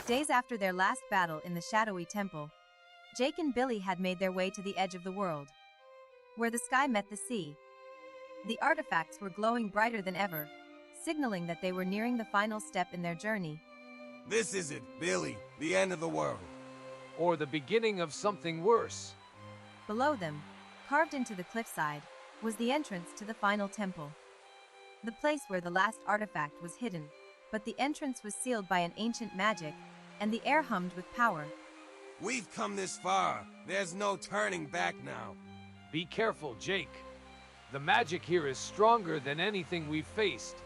Days after their last battle in the shadowy temple, Jake and Billy had made their way to the edge of the world, where the sky met the sea. The artifacts were glowing brighter than ever, signaling that they were nearing the final step in their journey. This is it, Billy, the end of the world. Or the beginning of something worse. Below them, carved into the cliffside, was the entrance to the final temple. The place where the last artifact was hidden, but the entrance was sealed by an ancient magic, and the air hummed with power. We've come this far. There's no turning back now. Be careful, Jake. The magic here is stronger than anything we've faced.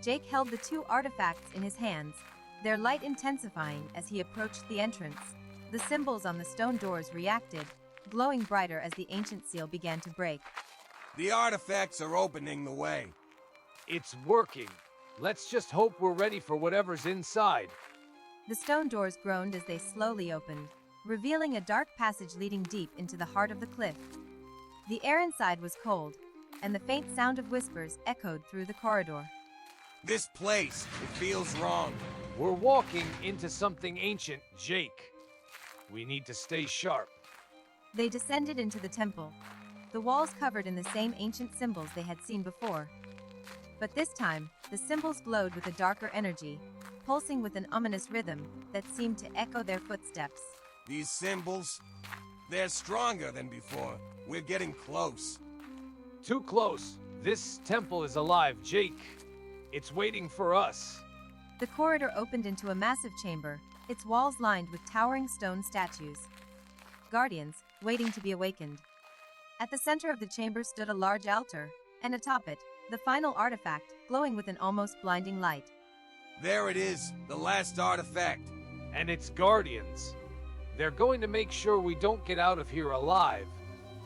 Jake held the two artifacts in his hands, their light intensifying as he approached the entrance. The symbols on the stone doors reacted, glowing brighter as the ancient seal began to break. The artifacts are opening the way. It's working. Let's just hope we're ready for whatever's inside. The stone doors groaned as they slowly opened, revealing a dark passage leading deep into the heart of the cliff. The air inside was cold, and the faint sound of whispers echoed through the corridor. This place, it feels wrong. We're walking into something ancient, Jake. We need to stay sharp. They descended into the temple, the walls covered in the same ancient symbols they had seen before. But this time, the symbols glowed with a darker energy, pulsing with an ominous rhythm that seemed to echo their footsteps. These symbols, they're stronger than before. We're getting close. Too close. This temple is alive, Jake. It's waiting for us. The corridor opened into a massive chamber, its walls lined with towering stone statues. Guardians, waiting to be awakened. At the center of the chamber stood a large altar, and atop it, the final artifact, glowing with an almost blinding light. There it is, the last artifact. And its guardians. They're going to make sure we don't get out of here alive.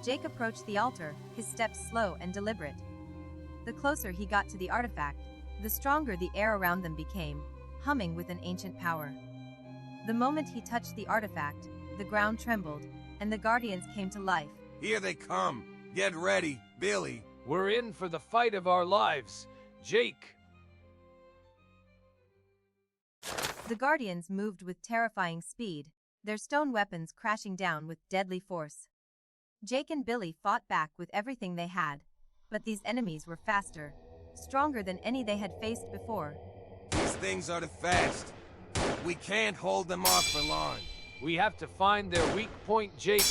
Jake approached the altar, his steps slow and deliberate. The closer he got to the artifact, the stronger the air around them became, humming with an ancient power. The moment he touched the artifact, the ground trembled, and the guardians came to life. Here they come. Get ready, Billy. We're in for the fight of our lives, Jake. The guardians moved with terrifying speed, their stone weapons crashing down with deadly force. Jake and Billy fought back with everything they had, but these enemies were faster, stronger than any they had faced before. These things are too fast. We can't hold them off for long. We have to find their weak point, Jake.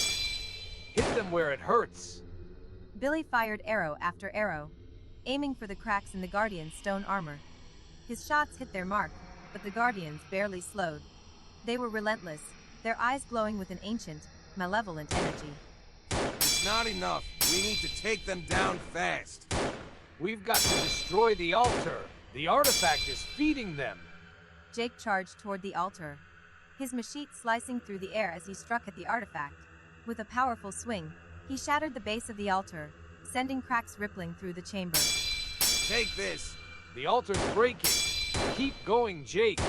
Hit them where it hurts. Billy fired arrow after arrow, aiming for the cracks in the Guardians' stone armor. His shots hit their mark, but the Guardians barely slowed. They were relentless, their eyes glowing with an ancient, malevolent energy. It's not enough. We need to take them down fast. We've got to destroy the altar. The artifact is feeding them. Jake charged toward the altar, his machete slicing through the air as he struck at the artifact. With a powerful swing, he shattered the base of the altar, sending cracks rippling through the chamber. Take this. The altar's breaking. Keep going, Jake.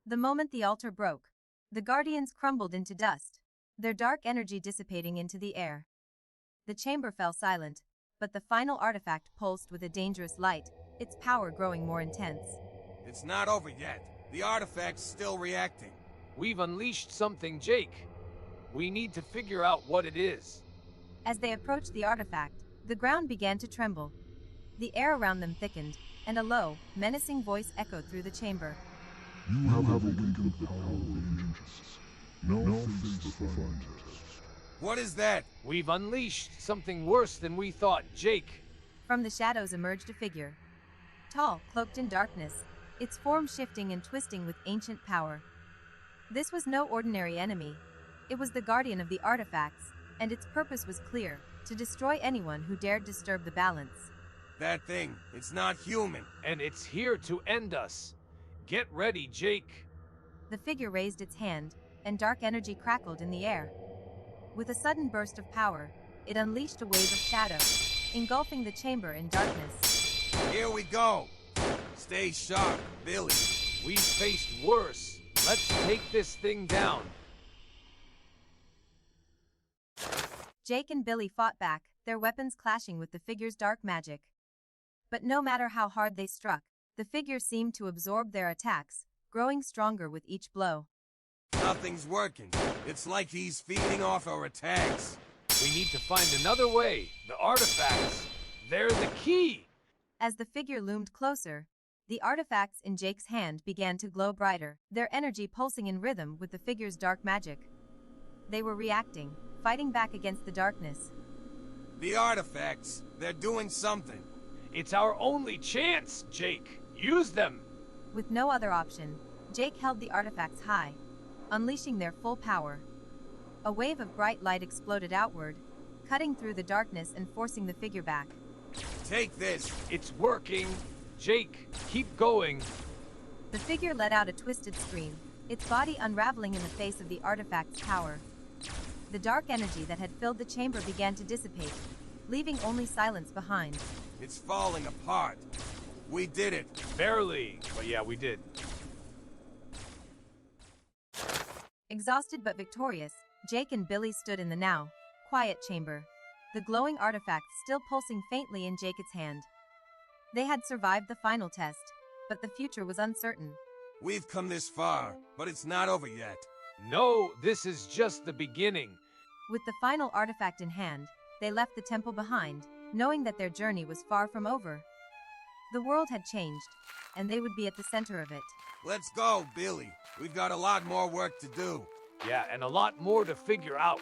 The moment the altar broke, the Guardians crumbled into dust, their dark energy dissipating into the air. The chamber fell silent, but the final artifact pulsed with a dangerous light, its power growing more intense. It's not over yet. The artifact's still reacting. We've unleashed something, Jake. We need to figure out what it is. As they approached the artifact, the ground began to tremble. The air around them thickened, and a low, menacing voice echoed through the chamber. You have awakened the power of ancients. Now face the final test. What is that? We've unleashed something worse than we thought, Jake. From the shadows emerged a figure. Tall, cloaked in darkness, its form shifting and twisting with ancient power. This was no ordinary enemy. It was the guardian of the artifacts, and its purpose was clear, to destroy anyone who dared disturb the balance. That thing, it's not human. And it's here to end us. Get ready, Jake. The figure raised its hand, and dark energy crackled in the air. With a sudden burst of power, it unleashed a wave of shadow, engulfing the chamber in darkness. Here we go. Stay sharp, Billy. We've faced worse. Let's take this thing down. Jake and Billy fought back, their weapons clashing with the figure's dark magic. But no matter how hard they struck, the figure seemed to absorb their attacks, growing stronger with each blow. Nothing's working. It's like he's feeding off our attacks. We need to find another way. The artifacts. They're the key. As the figure loomed closer, the artifacts in Jake's hand began to glow brighter, their energy pulsing in rhythm with the figure's dark magic. They were reacting, fighting back against the darkness. The artifacts, they're doing something. It's our only chance, Jake. Use them. With no other option, Jake held the artifacts high, unleashing their full power. A wave of bright light exploded outward, cutting through the darkness and forcing the figure back. Take this. It's working. Jake, keep going. The figure let out a twisted scream, its body unraveling in the face of the artifact's power. The dark energy that had filled the chamber began to dissipate, leaving only silence behind. It's falling apart. We did it. Barely, but yeah, we did. Exhausted but victorious, Jake and Billy stood in the now quiet chamber, the glowing artifact still pulsing faintly in Jake's hand. They had survived the final test, but the future was uncertain. We've come this far, but it's not over yet. No, this is just the beginning. With the final artifact in hand, they left the temple behind, knowing that their journey was far from over. The world had changed, and they would be at the center of it. Let's go, Billy. We've got a lot more work to do. Yeah, and a lot more to figure out.